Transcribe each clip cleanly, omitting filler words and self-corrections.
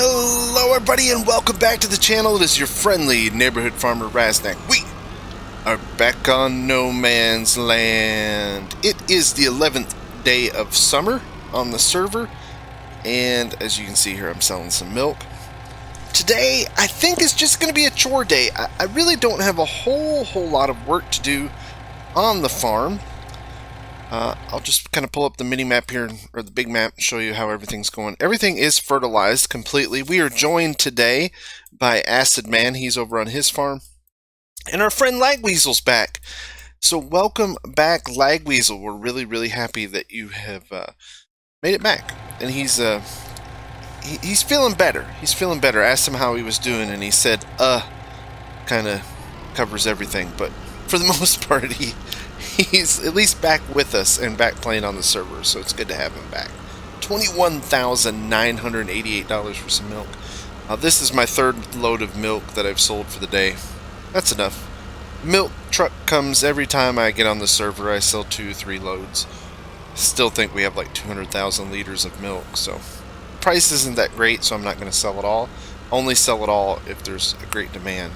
Hello everybody and welcome back to the channel. It is your friendly neighborhood farmer Raznac. We are back on no man's land. It is the 11th day of summer on the server, and as you can see here, I'm selling some milk. Today I think is just going to be a chore day. I really don't have a whole lot of work to do on the farm. I'll just kind of pull up the mini map here, or the big map, and show you how everything's going. Everything is fertilized completely. We are joined today by Acid Man. He's over on his farm. And our friend Lagweasel's back. So welcome back, Lagweasel. We're really happy that you have made it back. And he's feeling better. He's feeling better. I asked him how he was doing, and he said, kind of covers everything. But for the most part, he's at least back with us and back playing on the server, so it's good to have him back. $21,988 for some milk. This is my third load of milk that I've sold for the day. That's enough. Milk truck comes every time I get on the server. I sell 2-3 loads. Still think we have like 200,000 liters of milk, so price isn't that great, so I'm not going to sell it all. Only sell it all if there's a great demand.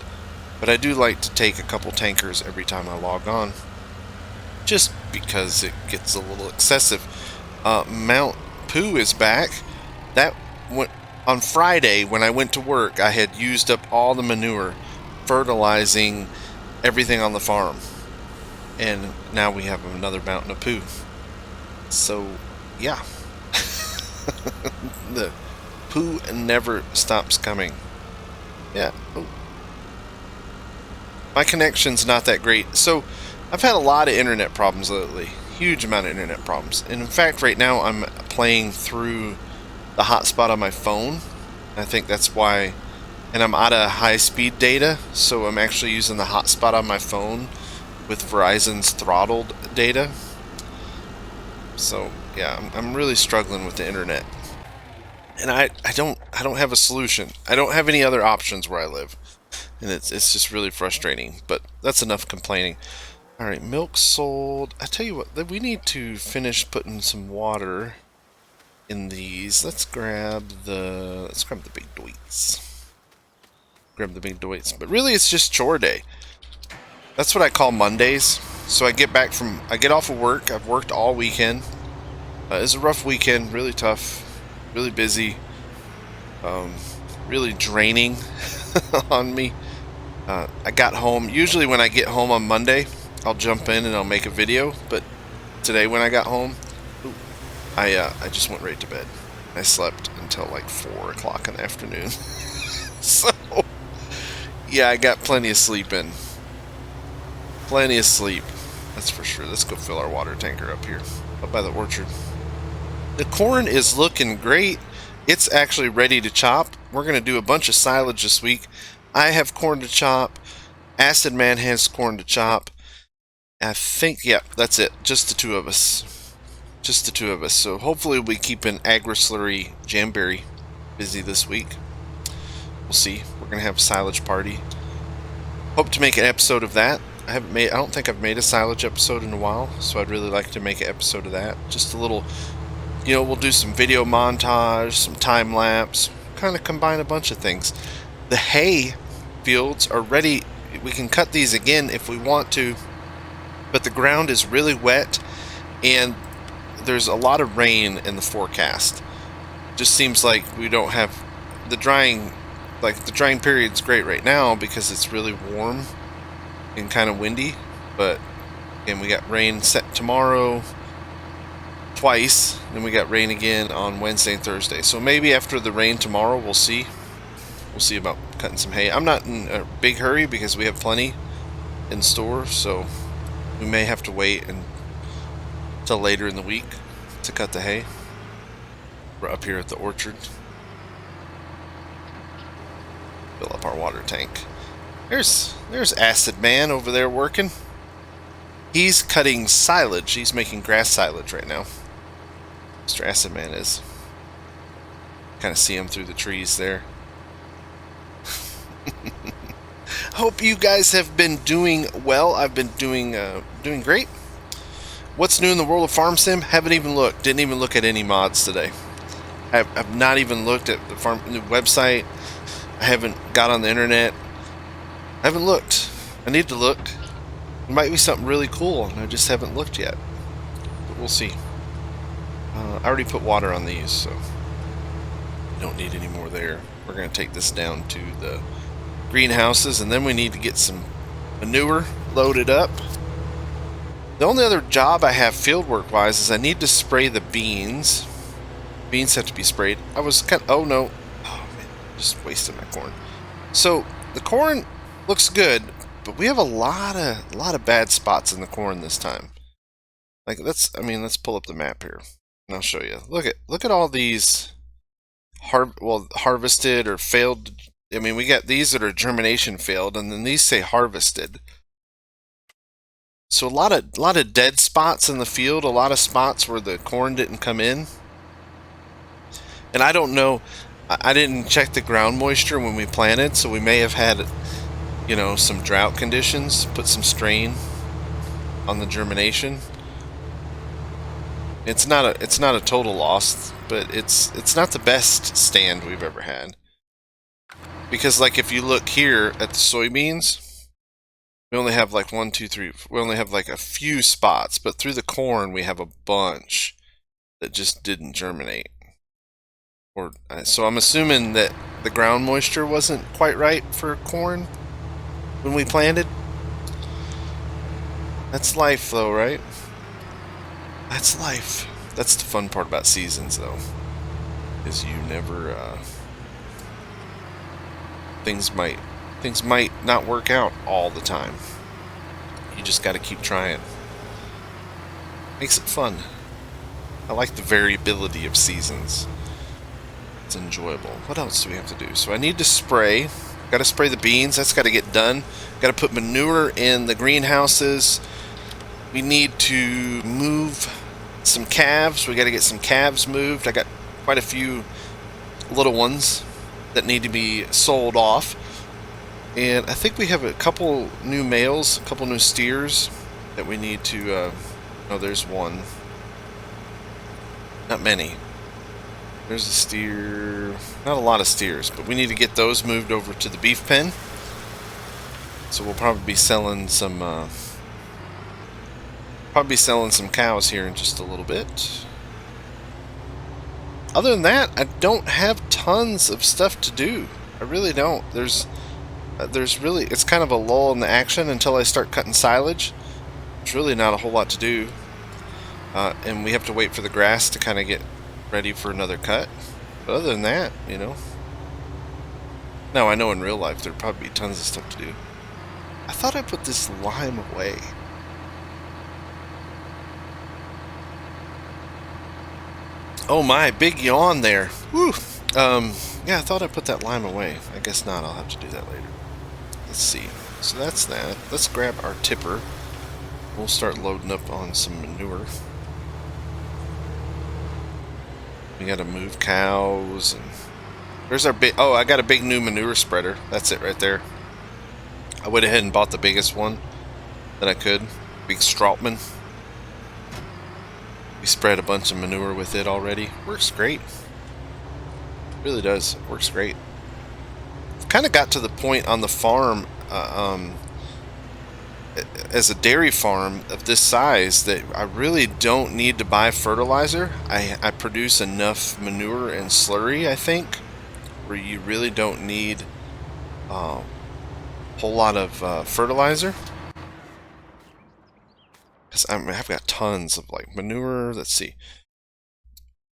But I do like to take a couple tankers every time I log on, just because it gets a little excessive. Mount Poo is back. That went on Friday when I went to work. I had used up all the manure fertilizing everything on the farm, and now we have another mountain of poo. So yeah, the poo never stops coming. Yeah. Oh. My connection's not that great, so I've had a lot of internet problems lately. Huge amount of internet problems. And in fact, right now I'm playing through the hotspot on my phone. I think that's why. And I'm out of high-speed data, so I'm actually using the hotspot on my phone with Verizon's throttled data. So yeah, I'm really struggling with the internet. And I don't have a solution. I don't have any other options where I live. And it's just really frustrating. But that's enough complaining. Alright, milk sold. I tell you what, we need to finish putting some water in these. Let's grab the big doits. Grab the big doits. But really it's just chore day. That's what I call Mondays. So I get off of work. I've worked all weekend. It's a rough weekend, really tough, really busy, really draining on me. I got home. Usually when I get home on Monday, I'll jump in and I'll make a video, but today when I got home, I just went right to bed. I slept until like 4 o'clock in the afternoon. So, yeah, I got plenty of sleep in. Plenty of sleep, that's for sure. Let's go fill our water tanker up here, up by the orchard. The corn is looking great. It's actually ready to chop. We're going to do a bunch of silage this week. I have corn to chop. Acid Man has corn to chop. I think, yeah, that's it. Just the two of us. Just the two of us. So hopefully we keep an Agri-Slurry Jamberry busy this week. We'll see. We're going to have a silage party. Hope to make an episode of that. I don't think I've made a silage episode in a while, so I'd really like to make an episode of that. Just a little, we'll do some video montage, some time-lapse, kind of combine a bunch of things. The hay fields are ready. We can cut these again if we want to, but the ground is really wet and there's a lot of rain in the forecast. Just seems like we don't have the drying period's great right now because it's really warm and kind of windy, but again, we got rain set tomorrow twice, then we got rain again on Wednesday and Thursday. So maybe after the rain tomorrow, we'll see about cutting some hay. I'm not in a big hurry because we have plenty in store, so we may have to wait until later in the week to cut the hay. We're up here at the orchard. Fill up our water tank. There's Acid Man over there working. He's cutting silage. He's making grass silage right now. Mr. Acid Man is. Kind of see him through the trees there. Hope you guys have been doing well. I've been doing great. What's new in the world of Farm Sim? Haven't even looked. Didn't even look at any mods today. I've not even looked at the farm new website. I haven't got on the internet. I haven't looked. I need to look. There might be something really cool, and I just haven't looked yet. But we'll see. I already put water on these, so don't need any more there. We're going to take this down to the greenhouses, and then we need to get some manure loaded up. The only other job I have fieldwork wise is I need to spray the beans. Beans have to be sprayed. I was kind of, oh no, oh man, just wasted my corn. So the corn looks good, but we have a lot of bad spots in the corn this time. Like let's pull up the map here, and I'll show you. Look at all these harvested or failed. I mean, we got these that are germination failed, and then these say harvested. So a lot of dead spots in the field, a lot of spots where the corn didn't come in. And I don't know, I didn't check the ground moisture when we planted, so we may have had, you know, some drought conditions, put some strain on the germination. It's not a total loss, but it's not the best stand we've ever had. Because like if you look here at the soybeans, we only have like 1, 2, 3. We only have like a few spots, but through the corn we have a bunch that just didn't germinate. Or so I'm assuming that the ground moisture wasn't quite right for corn when we planted. That's life, though, right? That's life. That's the fun part about seasons, though, is you never. Things might not work out all the time. You just got to keep trying. Makes it fun. I like the variability of seasons. It's enjoyable. What else do we have to do? So I need to spray. Got to spray the beans. That's got to get done. Got to put manure in the greenhouses. We need to move some calves. We got to get some calves moved. I got quite a few little ones that need to be sold off. And I think we have a couple new males, a couple new steers that we need to, oh, there's one. Not many. There's a steer, not a lot of steers, but we need to get those moved over to the beef pen. So we'll probably be selling some, cows here in just a little bit. Other than that, I don't have tons of stuff to do. I really don't. There's really, it's kind of a lull in the action until I start cutting silage. There's really not a whole lot to do. And we have to wait for the grass to kind of get ready for another cut. But other than that, you know. Now, I know in real life there'd probably be tons of stuff to do. I thought I put this lime away. Oh my, big yawn there. Whew. Yeah, I thought I put that lime away. I guess not. I'll have to do that later. Let's see. So that's that. Let's grab our tipper. We'll start loading up on some manure. We gotta move cows, and there's our big. Oh, I got a big new manure spreader. That's it right there. I went ahead and bought the biggest one that I could. Big Strautman. We spread a bunch of manure with it already. Works great. Really does. Works great. Kind of got to the point on the farm, as a dairy farm of this size, that I really don't need to buy fertilizer. I produce enough manure and slurry, I think, where you really don't need a whole lot of fertilizer. Because I've got tons of like manure. Let's see.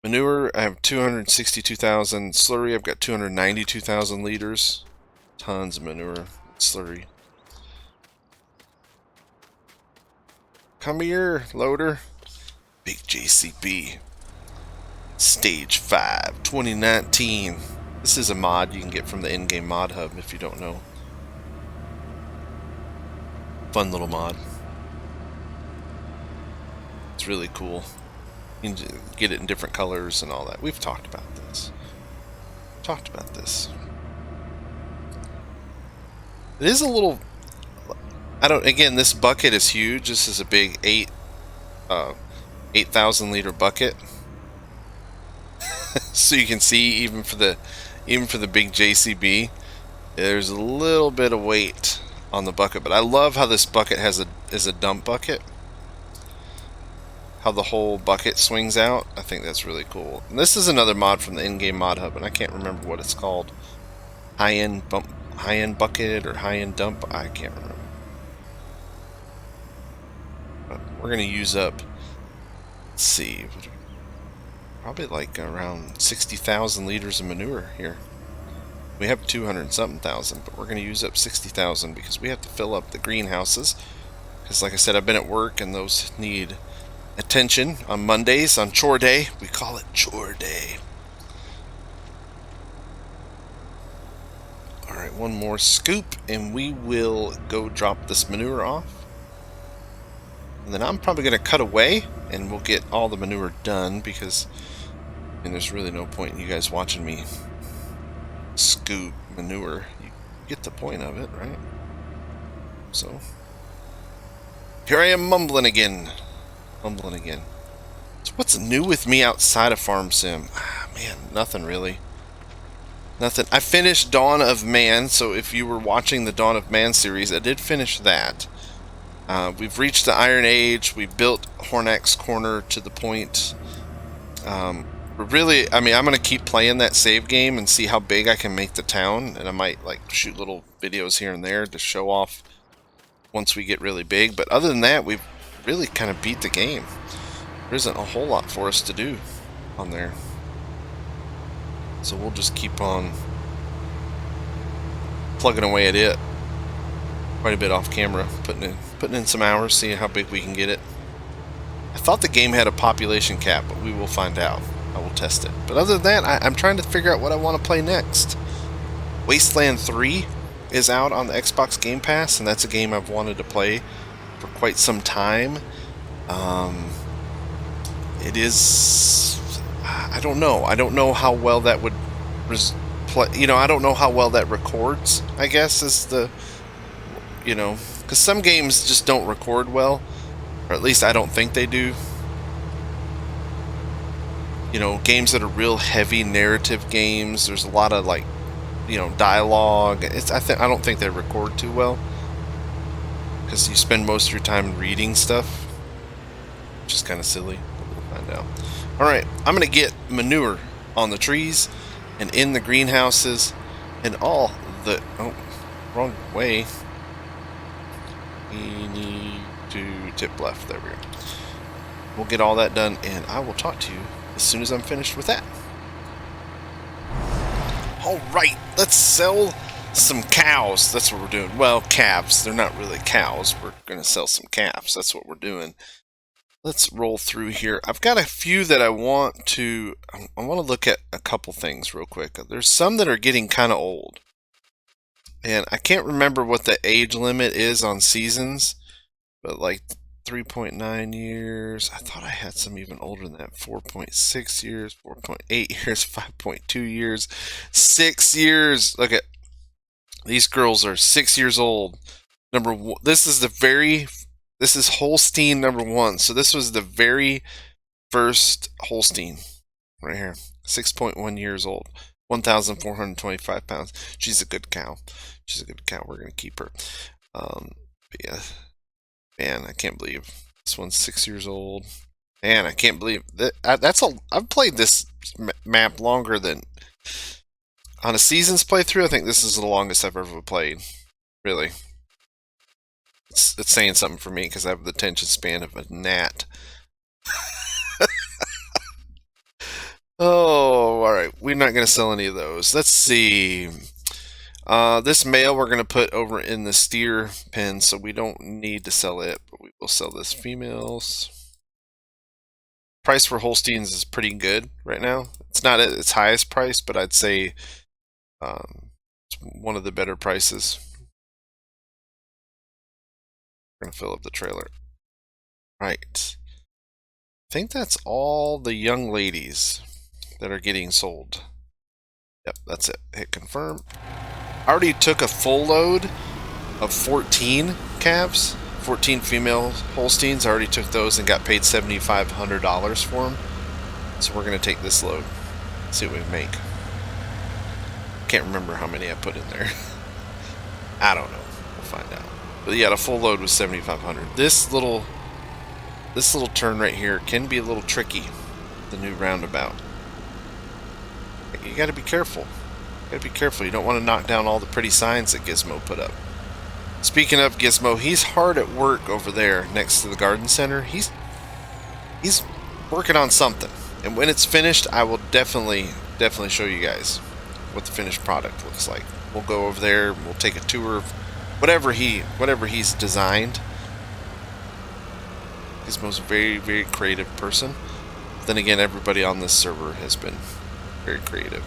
Manure, I have 262,000. Slurry, I've got 292,000 liters. Tons of manure, slurry. Come here, loader. Big JCB. Stage 5, 2019. This is a mod you can get from the in-game mod hub if you don't know. Fun little mod. It's really cool. You can get it in different colors and all that. We've talked about this. It is a little... again, this bucket is huge. This is a big 8,000 liter bucket. So you can see even for the big JCB, there's a little bit of weight on the bucket. But I love how this bucket is a dump bucket. How the whole bucket swings out. I think that's really cool. And this is another mod from the in-game mod hub, and I can't remember what it's called. High-end bucket or high-end dump. I can't remember. But we're gonna use up. Let's see, probably like around 60,000 liters of manure here. We have 200 something thousand, but we're gonna use up 60,000 because we have to fill up the greenhouses. Because, like I said, I've been at work, and those need attention on Mondays, on chore day. We call it chore day. Alright, one more scoop and we will go drop this manure off. And then I'm probably going to cut away and we'll get all the manure done because there's really no point in you guys watching me scoop manure. You get the point of it, right? So, here I am mumbling again. So what's new with me outside of Farm Sim? Man, nothing really. Nothing. I finished Dawn of Man, so if you were watching the Dawn of Man series, I did finish that. We've reached the Iron Age. We built Hornack's Corner to the point. Really, I mean, I'm going to keep playing that save game and see how big I can make the town, and I might like shoot little videos here and there to show off once we get really big. But other than that, we've really kind of beat the game. There isn't a whole lot for us to do on there. So we'll just keep on plugging away at it. Quite a bit off camera, putting in some hours, seeing how big we can get it. I thought the game had a population cap, but we will find out. I will test it. But other than that, I'm trying to figure out what I want to play next. Wasteland 3 is out on the Xbox Game Pass, and that's a game I've wanted to play for quite some time. It is... I don't know. I don't know how well that would play. I don't know how well that records, I guess, is the... because some games just don't record well, or at least I don't think they do. Games that are real heavy narrative games, there's a lot of dialogue. I don't think they record too well because you spend most of your time reading stuff, which is kind of silly. We'll find out. All right, I'm gonna get manure on the trees and in the greenhouses and all the wrong way. We need to tip left. There we go. We'll get all that done, and I will talk to you as soon as I'm finished with that. Alright, let's sell some cows. That's what we're doing. Well, calves. They're not really cows. We're going to sell some calves. That's what we're doing. Let's roll through here. I've got a few that I want to look at a couple things real quick. There's some that are getting kind of old. And I can't remember what the age limit is on seasons, but like 3.9 years. I thought I had some even older than that. 4.6 years, 4.8 years, 5.2 years, 6 years. Look at these girls are 6 years old. This is Holstein number 1. So this was the very first Holstein right here. 6.1 years old. 1,425 pounds. She's a good cow. We're going to keep her. But yeah. Man, I can't believe this one's 6 years old. Man, I can't believe that. I've played this map longer than on a season's playthrough. I think this is the longest I've ever played. Really, it's saying something for me because I have the attention span of a gnat. Oh, all right. We're not going to sell any of those. Let's see. This male we're going to put over in the steer pen, so we don't need to sell it, but we will sell this females. Price for Holsteins is pretty good right now. It's not at its highest price, but I'd say it's one of the better prices. We're going to fill up the trailer. Right. I think that's all the young ladies that are getting sold. Yep, that's it. Hit confirm. I already took a full load of 14 calves, 14 female Holsteins. I already took those and got paid $7,500 for them. So we're going to take this load. Let's see what we make. Can't remember how many I put in there. I don't know. We'll find out. But yeah, the full load was 7,500. This little turn right here can be a little tricky. The new roundabout. You got to be careful. You got to be careful. You don't want to knock down all the pretty signs that Gizmo put up. Speaking of Gizmo, he's hard at work over there next to the garden center. He's working on something, and when it's finished, I will definitely show you guys what the finished product looks like. We'll go over there. We'll take a tour of whatever he's designed. Gizmo's a very, very creative person. Then again, everybody on this server has been very creative.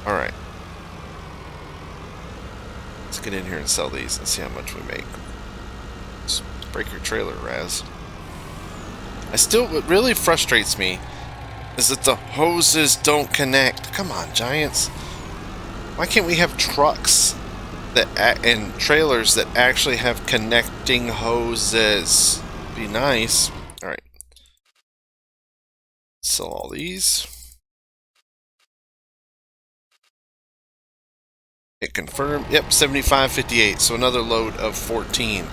Alright. Let's get in here and sell these and see how much we make. Let's break your trailer, Raz. What really frustrates me is that the hoses don't connect. Come on, Giants. Why can't we have trucks and trailers that actually have connecting hoses? Be nice. Alright. Sell all these. Hit confirm. Yep, 75.58. So another load of 14.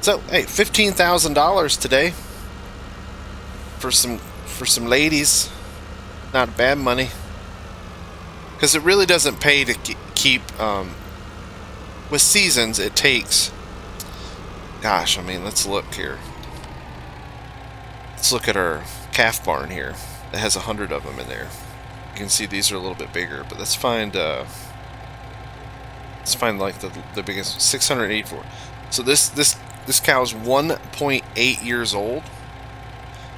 So hey, $15,000 today for some ladies. Not bad money. Because it really doesn't pay to keep. With seasons, it takes. Gosh, I mean, let's look here. Let's look at our calf barn here. It has 100 of them in there. You can see these are a little bit bigger, but let's find. Let's find like the biggest, 684. So this cow is 1.8 years old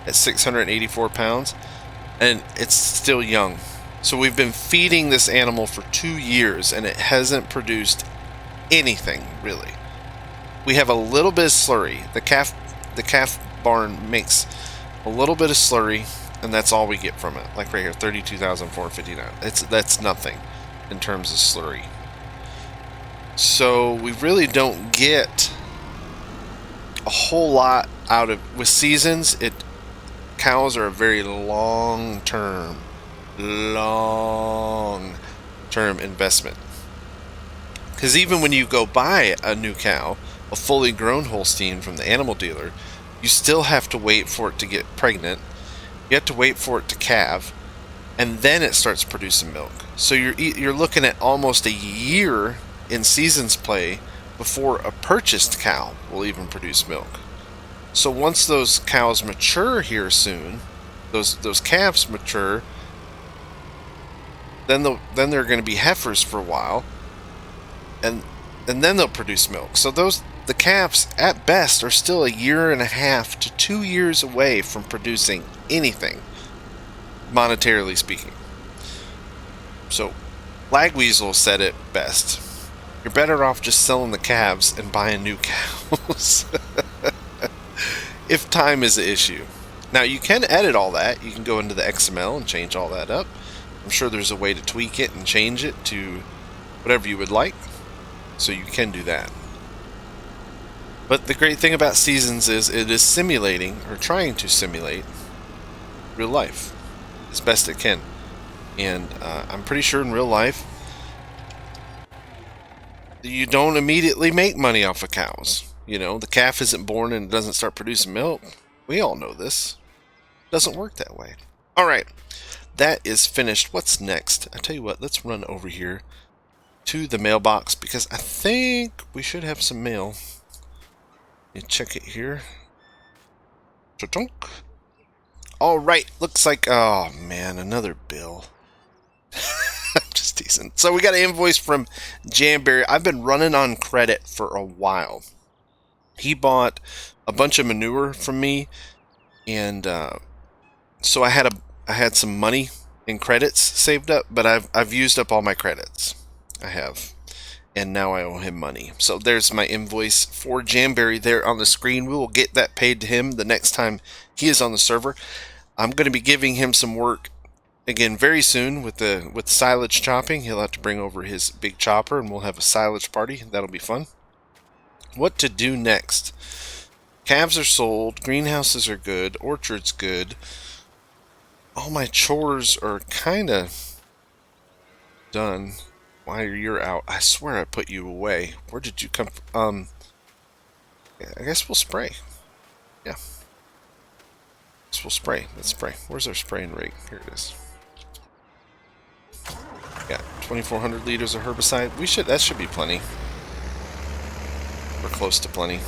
at 684 pounds, and it's still young. So we've been feeding this animal for 2 years, and it hasn't produced anything really. We have a little bit of slurry. The calf barn makes a little bit of slurry, and that's all we get from it. Like right here, 32,459. That's nothing in terms of slurry. So we really don't get a whole lot out of with seasons. Cows are a very long-term investment. Because even when you go buy a new cow, a fully grown Holstein from the animal dealer, you still have to wait for it to get pregnant. You have to wait for it to calve, and then it starts producing milk. So you're looking at almost a year in seasons play before a purchased cow will even produce milk. So once those cows mature here soon, those calves mature, then they're going to be heifers for a while, and then they'll produce milk. So the calves at best are still a year and a half to 2 years away from producing anything, monetarily speaking. So Lagweasel said it best. You're better off just selling the calves and buying new cows. If time is the issue. Now you can edit all that. You can go into the XML and change all that up. I'm sure there's a way to tweak it and change it to whatever you would like. So you can do that. But the great thing about seasons is it is simulating, or trying to simulate, real life as best it can. And I'm pretty sure in real life you don't immediately make money off of cows. You know, the calf isn't born and it doesn't start producing milk. We all know this. It doesn't work that way. Alright, that is finished. What's next? I tell you what, let's run over here to the mailbox because I think we should have some mail. Let me check it here. Alright, looks like, oh man, another bill. Just decent. So we got an invoice from Jamberry. I've been running on credit for a while. He bought a bunch of manure from me, and so I had some money in credits saved up, but I've used up all my credits. I have, and now I owe him money. So there's my invoice for Jamberry there on the screen. We will get that paid to him the next time he is on the server. I'm going to be giving him some work again very soon with silage chopping. He'll have to bring over his big chopper, and we'll have a silage party. That'll be fun. What to do next? Calves are sold, greenhouses are good, orchards good. All my chores are kind of done. While you're out, I swear I put you away. Where did you come from? I guess we'll spray. Yeah, guess we'll spray. Let's spray. Where's our spraying rig? Here it is. Yeah, 2,400 liters of herbicide. That should be plenty. We're close to plenty.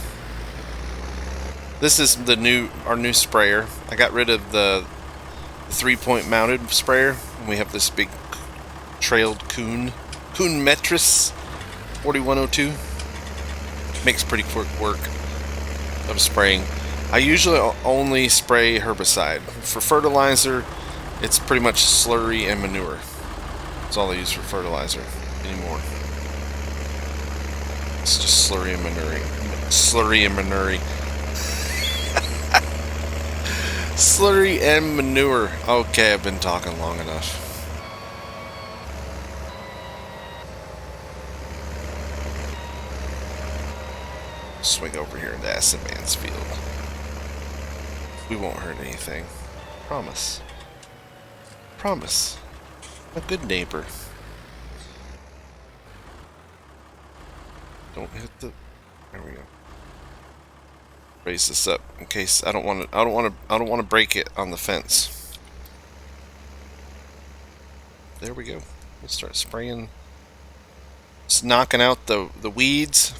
This is our new sprayer. I got rid of the 3-point mounted sprayer, and we have this big trailed Kuhn Metris 4102. Makes pretty quick work of spraying. I usually only spray herbicide. For fertilizer, it's pretty much slurry and manure. That's all I use for fertilizer anymore. It's just slurry and manure. Slurry and manure. Slurry and manure. Okay, I've been talking long enough. Swing over here into Acid Man's field. We won't hurt anything. Promise. Promise. A good neighbor. Don't hit the... There we go. Raise this up in case I don't want to break it on the fence. There we go. We'll start spraying. Just knocking out the weeds.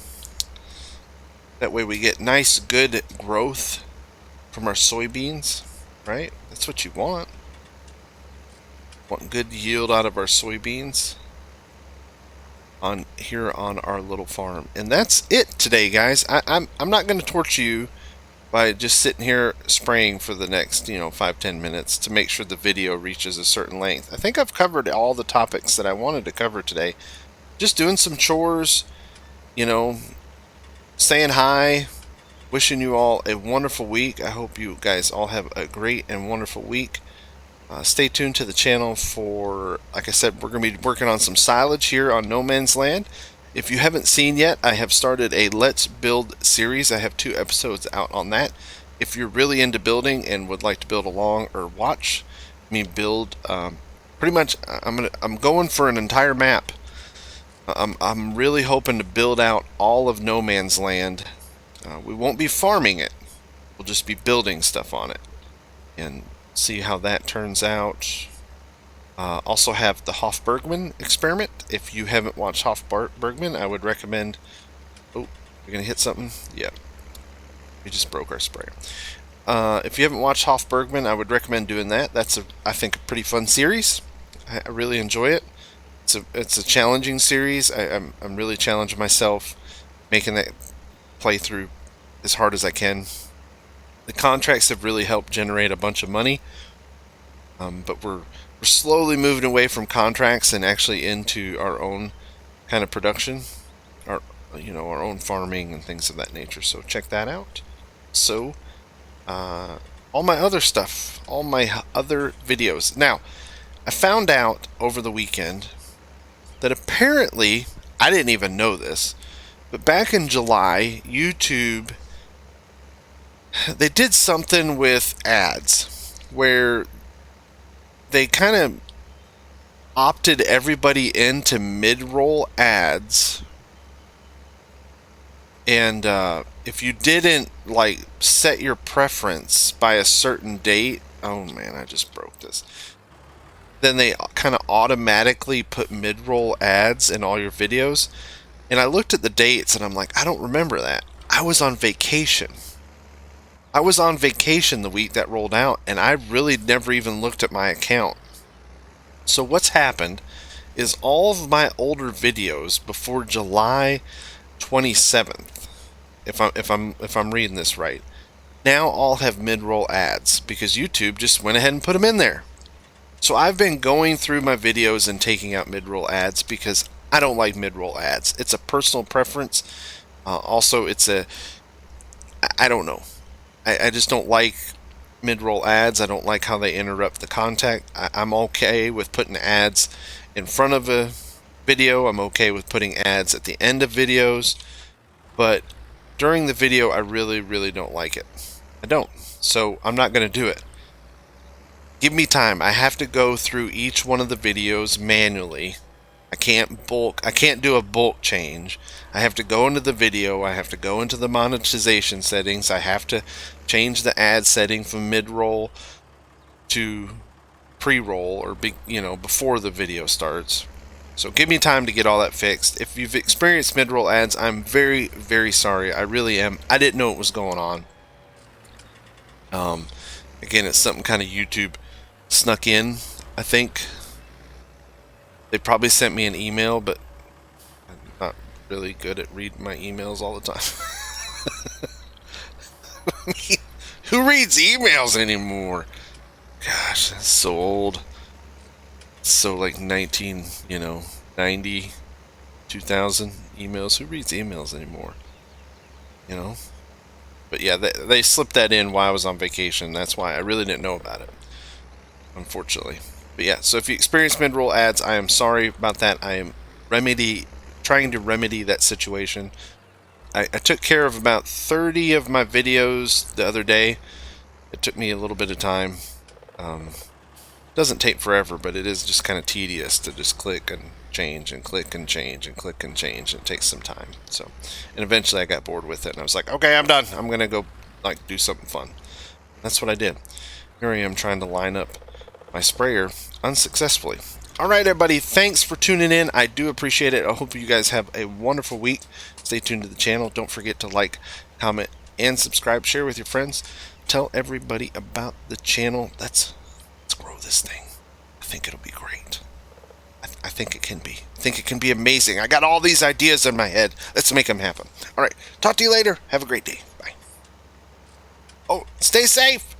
That way we get nice, good growth from our soybeans, right? That's what you want. Want good yield out of our soybeans here on our little farm. And that's it today, guys. I'm not going to torture you by just sitting here spraying for the next 5-10 minutes to make sure the video reaches a certain length. I think I've covered all the topics that I wanted to cover today. Just doing some chores, saying hi, wishing you all a wonderful week. I hope you guys all have a great and wonderful week. Stay tuned to the channel for, like I said, we're going to be working on some silage here on No Man's Land. If you haven't seen yet, I have started a Let's Build series. I have 2 episodes out on that. If you're really into building and would like to build along or watch me build, pretty much I'm going for an entire map. I'm really hoping to build out all of No Man's Land. We won't be farming it. We'll just be building stuff on it. And see how that turns out. Also have the Hoff-Bergman experiment. If you haven't watched Hoff-Bergman, I would recommend... Oh, we're going to hit something? Yeah. We just broke our sprayer. If you haven't watched Hoff-Bergman, I would recommend doing that. That's, I think, a pretty fun series. I really enjoy it. It's a challenging series. I'm really challenging myself, making that playthrough as hard as I can. The contracts have really helped generate a bunch of money, but we're slowly moving away from contracts and actually into our own kind of production, our own farming and things of that nature. So check that out. So all my other stuff, all my other videos. Now, I found out over the weekend that apparently, I didn't even know this, but back in July, YouTube, they did something with ads where they kind of opted everybody into mid-roll ads, and if you didn't set your preference by a certain date, oh man, I just broke this, then they kind of automatically put mid-roll ads in all your videos. And I looked at the dates and I'm like, I don't remember that. I was on vacation. I was on vacation the week that rolled out, and I really never even looked at my account. So what's happened is all of my older videos before July 27th, if I'm reading this right, now all have mid-roll ads because YouTube just went ahead and put them in there. So I've been going through my videos and taking out mid-roll ads because I don't like mid-roll ads. It's a personal preference. Also, I don't know. I just don't like mid-roll ads. I don't like how they interrupt the content. I'm okay with putting ads in front of a video. I'm okay with putting ads at the end of videos. But during the video, I really don't like it. I don't. So I'm not going to do it. Give me time. I have to go through each one of the videos manually. I can't do a bulk change. I have to go into the video. I have to go into the monetization settings. I have to change the ad setting from mid-roll to pre-roll, or before the video starts. So give me time to get all that fixed. If you've experienced mid-roll ads, I'm very sorry. I really am. I didn't know what was going on. Again, it's something kind of YouTube snuck in, I think. They probably sent me an email, but I'm not really good at reading my emails all the time. Who reads emails anymore? Gosh, that's so old. So like 90, 2000 emails. Who reads emails anymore? But yeah, they slipped that in while I was on vacation. That's why I really didn't know about it, unfortunately. But yeah, so if you experience mid-roll ads, I am sorry about that. I am trying to remedy that situation. I took care of about 30 of my videos the other day. It took me a little bit of time. Doesn't take forever, but it is just kind of tedious to just click and change and click and change and click and change. It takes some time. So, and eventually I got bored with it, and I was like, okay, I'm done. I'm gonna go do something fun. That's what I did. Here I am trying to line up my sprayer unsuccessfully. All right, everybody, thanks for tuning in. I do appreciate it. I hope you guys have a wonderful week. Stay tuned to the channel. Don't forget to like, comment, and subscribe. Share with your friends. Tell everybody about the channel. Let's grow this thing. I think it'll be great. I think it can be. I think it can be amazing. I got all these ideas in my head. Let's make them happen. All right, talk to you later. Have a great day. Bye. Oh, stay safe.